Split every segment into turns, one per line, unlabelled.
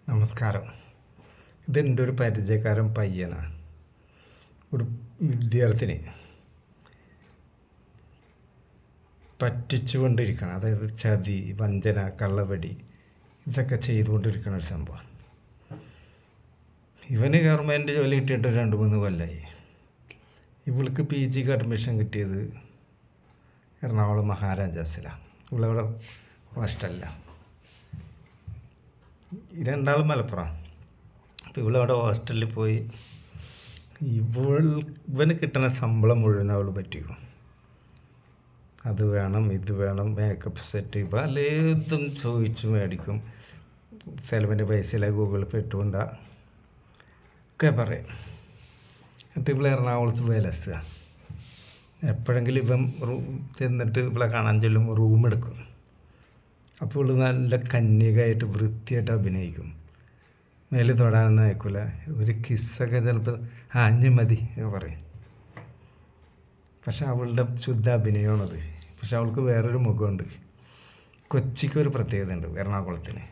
നമസ്കാരം. ഇതെൻ്റെ ഒരു പരിചയക്കാരൻ പയ്യനാണ്. ഒരു വിദ്യാർത്ഥിനി പറ്റിച്ചുകൊണ്ടിരിക്കണം, അതായത് ചതി, വഞ്ചന, കള്ളവടി ഇതൊക്കെ ചെയ്തുകൊണ്ടിരിക്കണ ഒരു സംഭവം. ഇവന് ഗവൺമെൻറ് ജോലി കിട്ടിയിട്ട് 2-3 കൊല്ലമായി. ഇവൾക്ക് PG അഡ്മിഷൻ കിട്ടിയത് എറണാകുളം മഹാരാജാസിലാണ്. ഇവളവിടെ ഹോസ്റ്റലിലാണ്. രണ്ടാളും മലപ്പുറം. അപ്പോൾ ഇവളവിടെ ഹോസ്റ്റലിൽ പോയി ഇവന് കിട്ടുന്ന ശമ്പളം മുഴുവൻ അവൾ പറ്റിക്കും. അത് വേണം, ഇത് വേണം, മേക്കപ്പ് സെറ്റ്, പലതും ചോദിച്ച് മേടിക്കും. ചിലവിൻ്റെ പൈസയിലെ ഗൂഗിൾ പേ ഇട്ടുകൊണ്ടാ ഒക്കെ പറയും. എന്നിട്ട് ഇവിടെ എറണാകുളത്ത് വിലസുക. എപ്പോഴെങ്കിലും ഇവൻ ചെന്നിട്ട് ഇവിടെ കാണാൻ ചെല്ലും, റൂം എടുക്കും. അപ്പോൾ ഇവിടെ നല്ല കന്യകയായിട്ട് വൃത്തിയായിട്ട് അഭിനയിക്കും. മേലെ തൊടാനൊന്നും അയക്കില്ല. ഒരു കിസ്സൊക്കെ ചിലപ്പോൾ അഞ്ഞ് മതി എന്ന് പറയും. പക്ഷെ അവളുടെ ശുദ്ധ അഭിനയമാണത്. പക്ഷെ അവൾക്ക് വേറൊരു മുഖമുണ്ട്. കൊച്ചിക്കൊരു പ്രത്യേകത ഉണ്ട് എറണാകുളത്തിന്.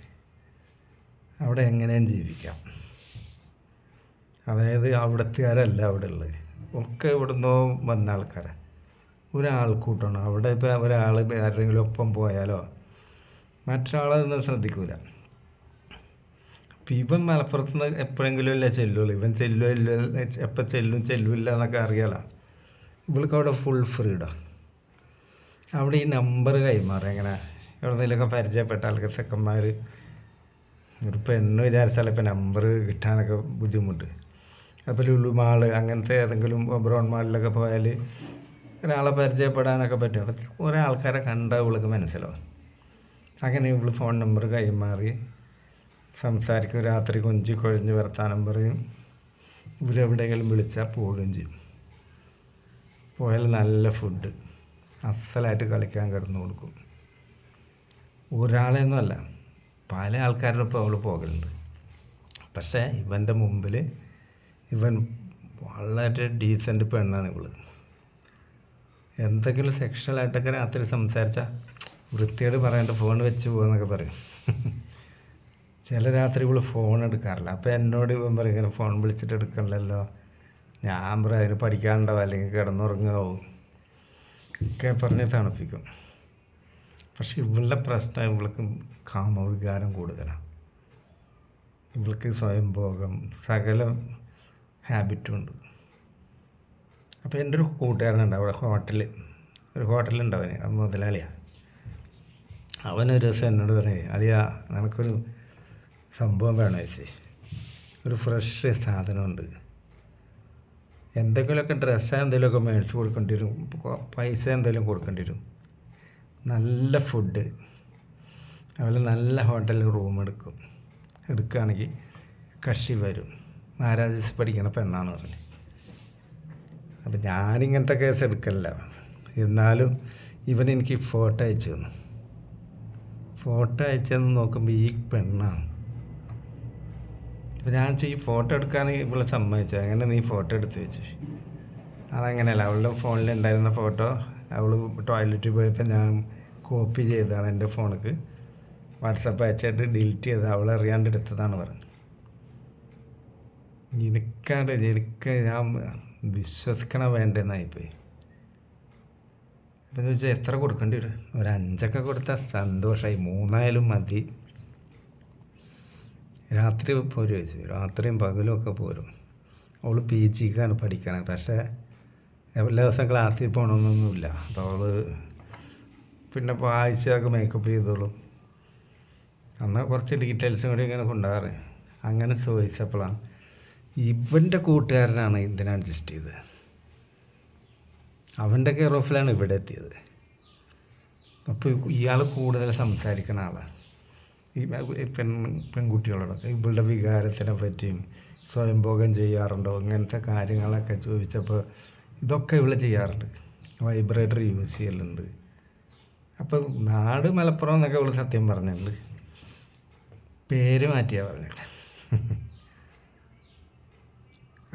അവിടെ എങ്ങനെയും ജീവിക്കാം. അതായത് അവിടത്തുകാരല്ല അവിടെ ഉള്ളത്, ഒക്കെ ഇവിടുന്നോ വന്ന ആൾക്കാരാണ്. ഒരാൾക്കൂട്ടമാണ് അവിടെ. ഇപ്പോൾ ഒരാൾ ആരുടെങ്കിലും ഒപ്പം പോയാലോ മറ്റൊരാളതൊന്നും ശ്രദ്ധിക്കൂല. അപ്പം ഇവൻ മലപ്പുറത്ത് നിന്ന് എപ്പോഴെങ്കിലും അല്ലേ ചെല്ലുള്ളൂ. ഇവൻ ചെല്ലുമില്ല, എപ്പോൾ ചെല്ലുമില്ല എന്നൊക്കെ അറിയാലോ. ഇവൾക്ക് അവിടെ ഫുൾ ഫ്രീഡം. അവിടെ ഈ നമ്പർ കൈമാറും. എങ്ങനെ എവിടെയെങ്കിലുമൊക്കെ പരിചയപ്പെട്ട ആൾക്ക് സെക്കന്മാർ ഒരു പെണ്ണ് വിചാരിച്ചാൽ ഇപ്പം നമ്പർ കിട്ടാനൊക്കെ ബുദ്ധിമുട്ട്. അപ്പോൾ ലുലു മാള് അങ്ങനത്തെ ഏതെങ്കിലും ബ്രൗൺ മാളിലൊക്കെ പോയാൽ ഒരാളെ പരിചയപ്പെടാനൊക്കെ പറ്റും. അപ്പം ഒരാൾക്കാരെ കണ്ടാൽ ഇവൾക്ക് മനസ്സിലാവും. അങ്ങനെ ഇവൾ ഫോൺ നമ്പർ കൈമാറി സംസാരിക്കും. രാത്രി കൊഞ്ചി കൊഴിഞ്ഞ് വർത്താനം പറയും. ഇവരെവിടെയെങ്കിലും വിളിച്ചാൽ പോവുകയും ചെയ്യും. പോയാൽ നല്ല ഫുഡ്, അസലായിട്ട് കളിക്കാൻ കിടന്നു കൊടുക്കും. ഒരാളെയൊന്നും അല്ല, പല ആൾക്കാരുടെ ഒപ്പം അവൾ പോകലുണ്ട്. പക്ഷേ ഇവൻ്റെ മുമ്പിൽ ഇവൻ വളരെ ഡീസൻറ്റ് പെണ്ണാണ് ഇവൾ. എന്തെങ്കിലും സെക്ഷലായിട്ടൊക്കെ രാത്രി സംസാരിച്ചാൽ വൃത്തിയോട് പറയേണ്ട ഫോൺ വെച്ച് പോകുമെന്നൊക്കെ പറയും. ചില രാത്രി ഇവൾ ഫോൺ എടുക്കാറില്ല. അപ്പോൾ എന്നോട് ഇവൻ പറയും, ഇങ്ങനെ ഫോൺ വിളിച്ചിട്ട് എടുക്കണമല്ലോ. ഞാൻ പറയും അതിന് പഠിക്കാനുണ്ടാവും, അല്ലെങ്കിൽ കിടന്നുറങ്ങാവും ഒക്കെ പറഞ്ഞ് തണുപ്പിക്കും. പക്ഷെ ഇവളുടെ പ്രശ്നം ഇവൾക്ക് കാമവികാരം കൂടുതലാണ്. ഇവൾക്ക് സ്വയംഭോഗം, സകല ഹാബിറ്റും ഉണ്ട്. അപ്പോൾ എൻ്റെ ഒരു കൂട്ടുകാരനുണ്ട് അവിടെ ഒരു ഹോട്ടലുണ്ട്. അവന് മുതലാളിയാണ്. അവനൊരു ദിവസം എന്നോട് പറയും, അതെയാ നിനക്കൊരു സംഭവം വേണം ചേച്ചി, ഒരു ഫ്രഷ് സാധനമുണ്ട്. എന്തെങ്കിലുമൊക്കെ ഡ്രസ്സ് എന്തെങ്കിലുമൊക്കെ മേടിച്ച് കൊടുക്കേണ്ടി വരും, പൈസ എന്തെങ്കിലും കൊടുക്കേണ്ടി വരും. നല്ല ഫുഡ്, അതുപോലെ നല്ല ഹോട്ടലിൽ റൂം എടുക്കുകയാണെങ്കിൽ കക്ഷി വരും. മഹാരാജാസ് പഠിക്കണ പെണ്ണാന്ന് പറഞ്ഞു. അപ്പം ഞാനിങ്ങനത്തെ കേസ് എടുക്കലില്ല. എന്നാലും ഇവൻ എനിക്ക് ഫോട്ടോ അയച്ചു തന്നു. ഫോട്ടോ അയച്ചെന്ന് നോക്കുമ്പോൾ ഈ പെണ്ണാണ്. അപ്പോൾ ഞാൻ ഈ ഫോട്ടോ എടുക്കാൻ ഇവളെ സമ്മതിച്ചു. അങ്ങനെ നീ ഫോട്ടോ എടുത്ത് വെച്ച്. അതങ്ങനെയല്ല, അവളുടെ ഫോണിലുണ്ടായിരുന്ന ഫോട്ടോ അവൾ ടോയ്ലറ്റിൽ പോയപ്പോൾ ഞാൻ കോപ്പി ചെയ്തതാണ് എൻ്റെ ഫോണിലേക്ക്. വാട്സപ്പ് അയച്ചിട്ട് ഡിലീറ്റ് ചെയ്ത് അവളറിയാണ്ട് എടുത്തതാണ് പറഞ്ഞത്. എനിക്ക് ഞാൻ വിശ്വസിക്കണ വേണ്ടെന്നായിപ്പോയി. അപ്പം ചോദിച്ചാൽ എത്ര കൊടുക്കേണ്ടി വരും? ഒരു 5 കൊടുത്താൽ സന്തോഷമായി, 3 മതി. രാത്രി പോരും ചോദിച്ചു. രാത്രിയും പകലും ഒക്കെ പോരും. അവൾ PGക്കാണ് പഠിക്കണത്. പക്ഷേ എല്ലാ ദിവസം ക്ലാസ്സിൽ പോകണമെന്നൊന്നുമില്ല. അപ്പോൾ അവൾ പിന്നെ ആഴ്ചയൊക്കെ മേക്കപ്പ് ചെയ്തോളും. എന്നാൽ കുറച്ച് ഡീറ്റെയിൽസും കൂടി ഇങ്ങനെ കൊണ്ടുപോകാറ്. അങ്ങനെ ചോദിച്ചപ്പോഴാണ് ഇവൻ്റെ കൂട്ടുകാരനാണ് ഇതിനെ അഡ്ജസ്റ്റ് ചെയ്തത്. അവൻ്റെ കെയർ ഓഫിലാണ് ഇവിടെ എത്തിയത്. അപ്പോൾ ഇയാൾ കൂടുതൽ സംസാരിക്കുന്ന ആളാണ് ഈ പെൺകുട്ടികളോടൊക്കെ. ഇവളുടെ വികാരത്തിനെ പറ്റിയും സ്വയംഭോഗം ചെയ്യാറുണ്ടോ ഇങ്ങനത്തെ കാര്യങ്ങളൊക്കെ ചോദിച്ചപ്പോൾ ഇതൊക്കെ ഇവൾ ചെയ്യാറുണ്ട്. വൈബ്രേറ്റർ യൂസ് ചെയ്യലുണ്ട്. അപ്പോൾ നാട് മലപ്പുറം എന്നൊക്കെ ഇവൾ സത്യം പറഞ്ഞിട്ടുണ്ട്. പേര് മാറ്റിയാണ് പറഞ്ഞത്.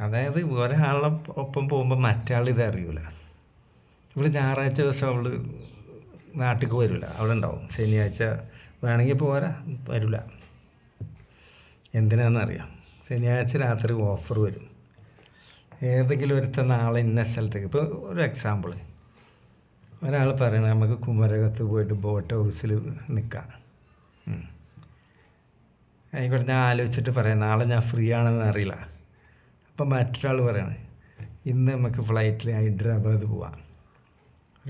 അതായത് ഒരാളുടെ ഒപ്പം പോകുമ്പോൾ മറ്റാൾ ഇത് അറിയില്ല. ഇവിടെ ഞായറാഴ്ച ദിവസം അവൾ നാട്ടിലേക്ക് വരില്ല, അവിടെ ഉണ്ടാവും. ശനിയാഴ്ച വേണമെങ്കിൽ പോരാ, വരില്ല. എന്തിനാണെന്നറിയാം, ശനിയാഴ്ച രാത്രി ഓഫർ വരും. ഏതെങ്കിലും ഒരുത്ത നാളെ ഇന്ന സ്ഥലത്തേക്ക്, ഇപ്പോൾ ഒരു എക്സാമ്പിൾ, ഒരാൾ പറയണ നമുക്ക് കുമരകത്ത് പോയിട്ട് ബോട്ട് ഹൗസിൽ നിൽക്കാം. ആയിക്കോട്ടെ, ഞാൻ ആലോചിച്ചിട്ട് പറയാം, നാളെ ഞാൻ ഫ്രീ ആണെന്ന് അറിയില്ല. അപ്പം മറ്റൊരാൾ പറയണേ ഇന്ന് നമുക്ക് ഫ്ലൈറ്റിൽ ഹൈദരാബാദ് പോവാം,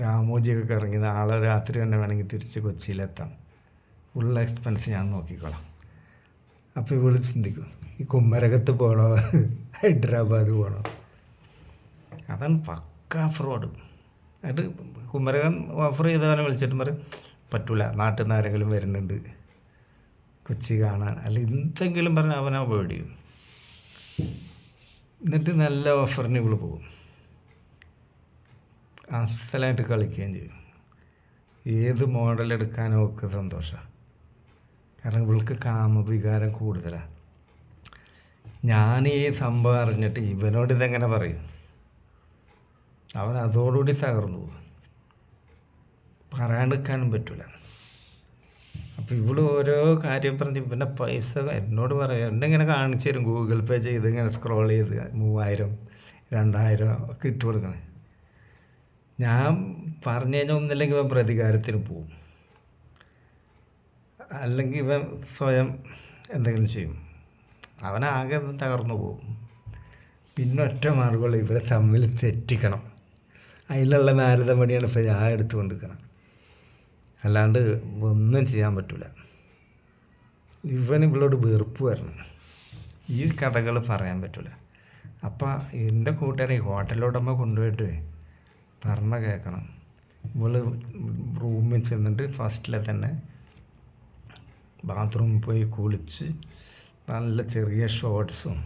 രാമോജിയൊക്കെ ഇറങ്ങി നാളെ രാത്രി തന്നെ വേണമെങ്കിൽ തിരിച്ച് കൊച്ചിയിലെത്താം, ഫുൾ എക്സ്പെൻസ് ഞാൻ നോക്കിക്കോളാം. അപ്പോൾ ഇവിടെ ചിന്തിക്കും, ഈ കുമരകത്ത് പോകണോ ഹൈദരാബാദ് പോകണോ? അതാണ് പക്കാ ഫ്രോഡ്. എന്നിട്ട് കുമരകം ഓഫർ ചെയ്തവനെ വിളിച്ചിട്ട് പറയും പറ്റൂല, നാട്ടിൽ നിന്ന് ആരെങ്കിലും വരുന്നുണ്ട് കൊച്ചി കാണാൻ, അല്ല എന്തെങ്കിലും പറഞ്ഞാൽ അവൻ അവോയ്ഡ് ചെയ്യും. എന്നിട്ട് നല്ല ഓഫറിന് ഇവള് പോകും, അസലായിട്ട് കളിക്കുകയും ചെയ്യും. ഏത് മോഡൽ എടുക്കാനോ ഒക്കെ സന്തോഷമാണ്. കാരണം ഇവൾക്ക് കാമവികാരം കൂടുതലാണ്. ഞാൻ ഈ സംഭവം അറിഞ്ഞിട്ട് ഇവനോട് ഇതെങ്ങനെ പറയും? അവൻ അതോടുകൂടി തകർന്നു പോകും, പറയാണ്ടിരിക്കാനും പറ്റില്ല. അപ്പോൾ ഇവള് ഓരോ കാര്യം പറഞ്ഞ് ഇവൻ്റെ പൈസ എന്നോട് പറയാം, എന്നെ ഇങ്ങനെ കാണിച്ചു തരും, ഗൂഗിൾ പേ ചെയ്ത് ഇങ്ങനെ സ്ക്രോൾ ചെയ്ത് 3000 2000 ഒക്കെ ഇട്ട് കൊടുക്കണേ. ഞാൻ പറഞ്ഞു കഴിഞ്ഞാൽ ഒന്നില്ലെങ്കിൽ ഇവൻ പ്രതികാരത്തിന് പോവും, അല്ലെങ്കിൽ ഇവൻ സ്വയം എന്തെങ്കിലും ചെയ്യും. അവനാകെ തകർന്നു പോകും. പിന്നെ ഒറ്റ മാർഗമുള്ള ഇവരെ തമ്മിൽ തെറ്റിക്കണം. അതിലുള്ള നാരദമണിയാണ് ഇപ്പോൾ ഞാൻ എടുത്തുകൊണ്ടിരിക്കണം. അല്ലാണ്ട് ഒന്നും ചെയ്യാൻ പറ്റില്ല. ഇവളോട് വെറുപ്പ് വരണം, ഈ കഥകൾ പറയാൻ പറ്റില്ല. അപ്പം എൻ്റെ കൂട്ടുകാരെ ഹോട്ടലുടമ കൊണ്ടുപോയിട്ട് പറഞ്ഞ കേൾക്കണം. ഇവള് റൂമിൽ ചെന്നിട്ട് ഫസ്റ്റിലെ തന്നെ ബാത്റൂമിൽ പോയി കുളിച്ച് നല്ല ചെറിയ ഷോർട്ട്സും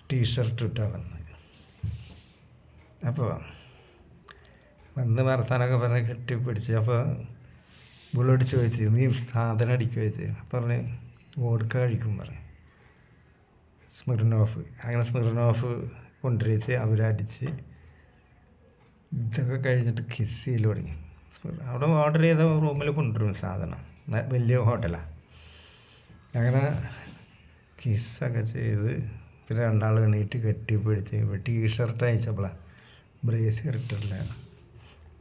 ടീഷർട്ടും ഇട്ടാണ് വന്നത്. അപ്പോൾ വന്ന് വർത്താനൊക്കെ പറഞ്ഞ് കെട്ടിപ്പിടിച്ച്, അപ്പോൾ ഇവളോട് ചോദിച്ച് നീ സാധനം അടിക്കുക ചോദിച്ച്, പറഞ്ഞ് വോഡ്ക കഴിക്കും പറഞ്ഞു, സ്മിർനോഫ്. അങ്ങനെ സ്മിർനോഫ് കൊണ്ടുവരിച്ച് അവരടിച്ച് ഇതൊക്കെ കഴിഞ്ഞിട്ട് കിസ് ചെയ്യൽ തുടങ്ങി. അവിടെ ഓർഡർ ചെയ്ത റൂമിൽ കൊണ്ടുവരും സാധനം, വലിയ ഹോട്ടലാണ്. അങ്ങനെ കിസ്സൊക്കെ ചെയ്ത് പിന്നെ രണ്ടാൾ എണീറ്റ് കെട്ടിപ്പിടിച്ച് ടീഷർട്ട് അയച്ചപ്പോഴാണ് ബ്രേസിയർ ഇട്ടിട്ടില്ല,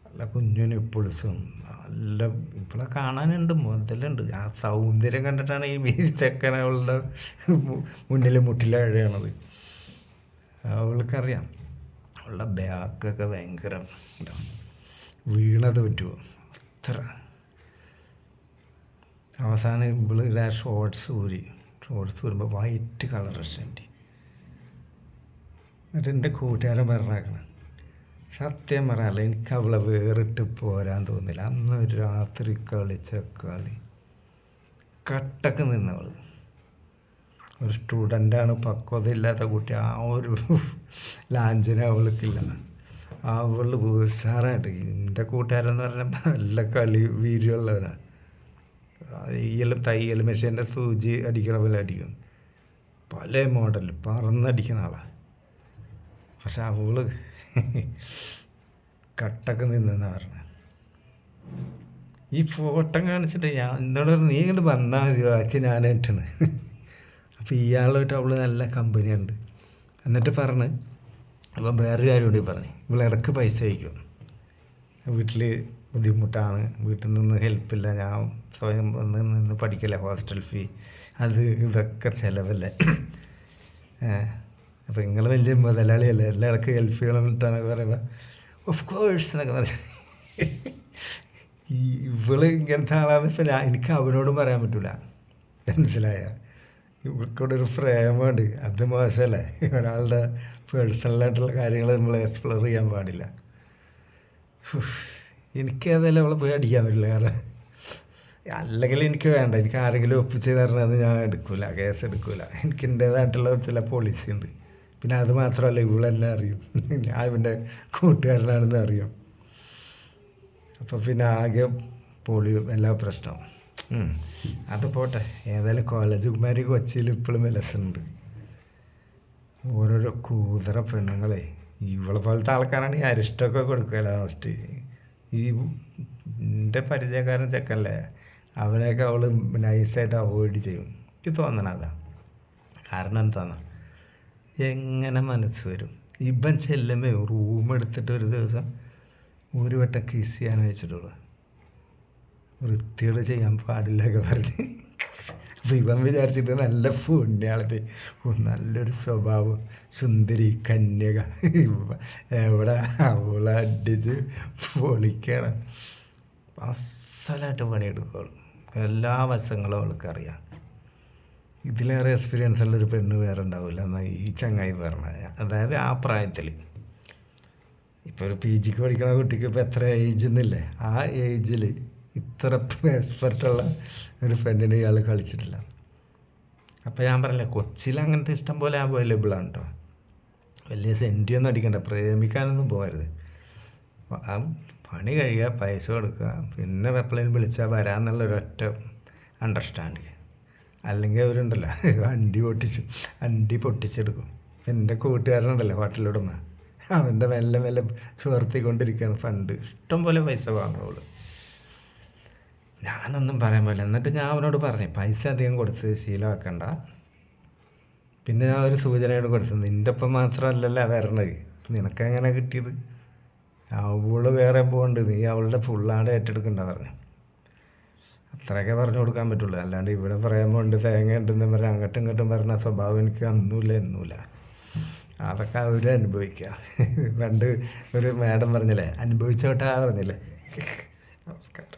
നല്ല കുഞ്ഞും ഇപ്പിൾസും നല്ല ഇപ്പോഴെ കാണാനുണ്ട്, മുതലുണ്ട്. ആ സൗന്ദര്യം കണ്ടിട്ടാണ് ഈ ചെക്കൻ അവളുടെ മുന്നിൽ മുട്ടിലഴയണത്. അവൾക്കറിയാം അവളുടെ ബാക്കൊക്കെ ഭയങ്കര വീണത് പറ്റുമോ അത്ര. അവസാനം ഇവള് ഷോർട്സ് ഊരുമ്പോൾ വൈറ്റ് കളർ ഷർട്ട്. എന്നിട്ട് എൻ്റെ കൂട്ടുകാരൻ പറഞ്ഞേക്കണം, സത്യം പറയാനല്ല എനിക്ക് അവളെ വേറിട്ട് പോരാൻ തോന്നില്ല. അന്ന് രാത്രി കളിച്ച കളി കട്ടക്ക് നിന്നവൾ ഒരു സ്റ്റുഡൻ്റാണ്, പക്വതയില്ലാത്ത കുട്ടി. ആ ഒരു ലാഞ്ചന അവൾക്കില്ല. അവൾ ഉത്സാഹമായിട്ട്, എൻ്റെ കൂട്ടുകാരെന്ന് പറഞ്ഞാൽ നല്ല കളി വീര്യമുള്ളവനാണ്. തയ്യൽ മെഷീൻ്റെ സൂചി അടിക്കണ പോലെ അടിക്കും, പല മോഡൽ പറന്നടിക്കുന്ന ആളാണ്. പക്ഷെ അവള് കട്ടൊക്കെ നിന്നെന്നാ പറഞ്ഞത്. ഈ ഫോട്ടോ കാണിച്ചിട്ട് ഞാൻ എന്നോട് നീ ഇങ്ങോട്ട് വന്നാൽ മതി, ബാക്കി ഞാൻ ഇട്ടണ്. അപ്പോൾ ഇയാളായിട്ട് അവള് നല്ല കമ്പനിയുണ്ട്. എന്നിട്ട് പറഞ്ഞ് അപ്പം വേറൊരു കാര്യം കൂടി പറഞ്ഞു, ഇവളിടക്ക് പൈസ അയക്കും, വീട്ടിൽ ബുദ്ധിമുട്ടാണ്, വീട്ടിൽ നിന്ന് ഹെൽപ്പില്ല, ഞാൻ സ്വയം നിന്ന് പഠിക്കില്ല, ഹോസ്റ്റൽ ഫീ അത് ഇതൊക്കെ ചിലവല്ലേ, അപ്പോൾ നിങ്ങൾ വലിയ മുതലാളിയല്ലേ, എല്ലാവർക്കും ഹെൽപ്പ് ചെയ്യണമെന്നിട്ടാന്നൊക്കെ പറയുമ്പോൾ ഓഫ് കോഴ്സ് എന്നൊക്കെ പറഞ്ഞു. ഇവള് ഇങ്ങനത്തെ ആളാന്ന് ഇപ്പം എനിക്ക് അവനോടും പറയാൻ പറ്റില്ല, മനസ്സിലായ? ഇവൾക്കൂടെ ഒരു പ്രേമുണ്ട്, അത് മോശമല്ലേ? ഒരാളുടെ പേഴ്സണലായിട്ടുള്ള കാര്യങ്ങൾ നമ്മൾ എക്സ്പ്ലോർ ചെയ്യാൻ പാടില്ല. എനിക്കതല്ല അവളെ പോയി അടിക്കാൻ പറ്റില്ല, കാരണം അല്ലെങ്കിൽ എനിക്ക് വേണ്ട, എനിക്ക് ആരെങ്കിലും ഒപ്പിച്ച് തരണത് ഞാൻ എടുക്കില്ല, കേസ് എടുക്കില്ല. എനിക്ക് എൻ്റേതായിട്ടുള്ള ചില പോളിസി ഉണ്ട്. പിന്നെ അത് മാത്രമല്ല, ഇവളെന്നെ അറിയും, ഞാൻ ഇവൻ്റെ കൂട്ടുകാരനാണെന്ന് അറിയും. അപ്പോൾ പിന്നെ ആകെ പൊളിയും എല്ലാ പ്രശ്നവും. അത് പോട്ടെ, ഏതായാലും കോളേജ് കുമാരി കൊച്ചിയിൽ ഇപ്പോഴും വിലസുണ്ട്. ഓരോരോ കൂതറ പെണ്ണുങ്ങളെ ഇവളെ പോലത്തെ ആൾക്കാരാണ് ഈ അരിഷ്ടമൊക്കെ കൊടുക്കുക ലാസ്റ്റ്. ഈ എൻ്റെ പരിചയക്കാരൻ ചെക്കല്ലേ, അവനെയൊക്കെ അവൾ നൈസായിട്ട് അവോയ്ഡ് ചെയ്യും, എനിക്ക് തോന്നണം അതാ. കാരണം എന്താണെന്ന്, എങ്ങനെ മനസ്സ് വരും? ഇവൻ ചെല്ലുമ്പോൾ റൂം എടുത്തിട്ട് ഒരു ദിവസം ഒരു വട്ടം കിസ് ചെയ്യാൻ വെച്ചിട്ടുള്ളൂ. വൃത്തിയോട് ചെയ്യാൻ പാടില്ലൊക്കെ പറഞ്ഞ്. അപ്പം ഇവൻ വിചാരിച്ചിട്ട് നല്ല പുണ്യാളത്, നല്ലൊരു സ്വഭാവം, സുന്ദരി കന്യക, എവിടെ അവളെ അടിച്ച് പൊളിക്കണം. അസലായിട്ട് പണിയെടുക്കുള്ളൂ, എല്ലാ വശങ്ങളും അവൾക്കറിയാം. ഇതിലേറെ എക്സ്പീരിയൻസ് ഉള്ളൊരു പെണ്ണ് വേറെ ഉണ്ടാവില്ല എന്നാൽ ഈ ചങ്ങായി പറഞ്ഞ. അതായത് ആ പ്രായത്തിൽ ഇപ്പോൾ ഒരു പി ജിക്ക് പഠിക്കുന്ന കുട്ടിക്ക് ഇപ്പോൾ എത്ര ഏജ് എന്നില്ലേ, ആ ഏജിൽ ഇത്ര എക്സ്പെർട്ടുള്ള ഒരു ഫ്രണ്ടിനെ ഇയാൾ കളിച്ചിട്ടില്ല. അപ്പോൾ ഞാൻ പറഞ്ഞില്ല, കൊച്ചിയിൽ അങ്ങനത്തെ ഇഷ്ടം പോലെ അവൈലബിളാണ് കേട്ടോ. വലിയ സെൻറ്റിയൊന്നും അടിക്കണ്ട, പ്രേമിക്കാനൊന്നും പോകരുത്. ആ പണി കഴിയുക, പൈസ കൊടുക്കുക, പിന്നെ എപ്പോഴേലും വിളിച്ചാൽ വരാമെന്നുള്ളൊരൊറ്റ അണ്ടർസ്റ്റാൻഡിങ്. അല്ലെങ്കിൽ അവരുണ്ടല്ലോ വണ്ടി പൊട്ടിച്ചെടുക്കും. എൻ്റെ കൂട്ടുകാരനുണ്ടല്ലോ ഹോട്ടലുടമ, അവൻ്റെ മെല്ലെ മെല്ലെ ചോർത്തിക്കൊണ്ടിരിക്കുകയാണ് ഫണ്ട്. ഇഷ്ടം പോലെ പൈസ വാങ്ങുള്ളൂ. ഞാനൊന്നും പറയാൻ പറ്റില്ല. എന്നിട്ട് ഞാൻ അവനോട് പറഞ്ഞു, പൈസ അധികം കൊടുത്ത് ശീലമാക്കണ്ട. പിന്നെ ഞാൻ ഒരു സൂചനയോട് കൊടുത്തു, നിൻ്റെ ഒപ്പം മാത്രമല്ലല്ലോ വരണത്, നിനക്കെങ്ങനെ കിട്ടിയത്? അവള് വേറെ പോകുന്നുണ്ട്, നീ അവളുടെ ഫുള്ളാണ്ട് ഏറ്റെടുക്കണ്ട പറഞ്ഞു. അത്രയൊക്കെ പറഞ്ഞു കൊടുക്കാൻ പറ്റുള്ളൂ. അല്ലാണ്ട് ഇവിടെ പറയാൻ കൊണ്ട് തേങ്ങ ഉണ്ടെന്ന് പറഞ്ഞാൽ അങ്ങോട്ടും ഇങ്ങോട്ടും പറഞ്ഞ സ്വഭാവം എനിക്ക് അന്നുമില്ല എന്നുമില്ല. അതൊക്കെ അവർ അനുഭവിക്കുക. പണ്ട് ഒരു മാഡം പറഞ്ഞില്ലേ, അനുഭവിച്ചോട്ടാ പറഞ്ഞില്ലേ. നമസ്കാരം.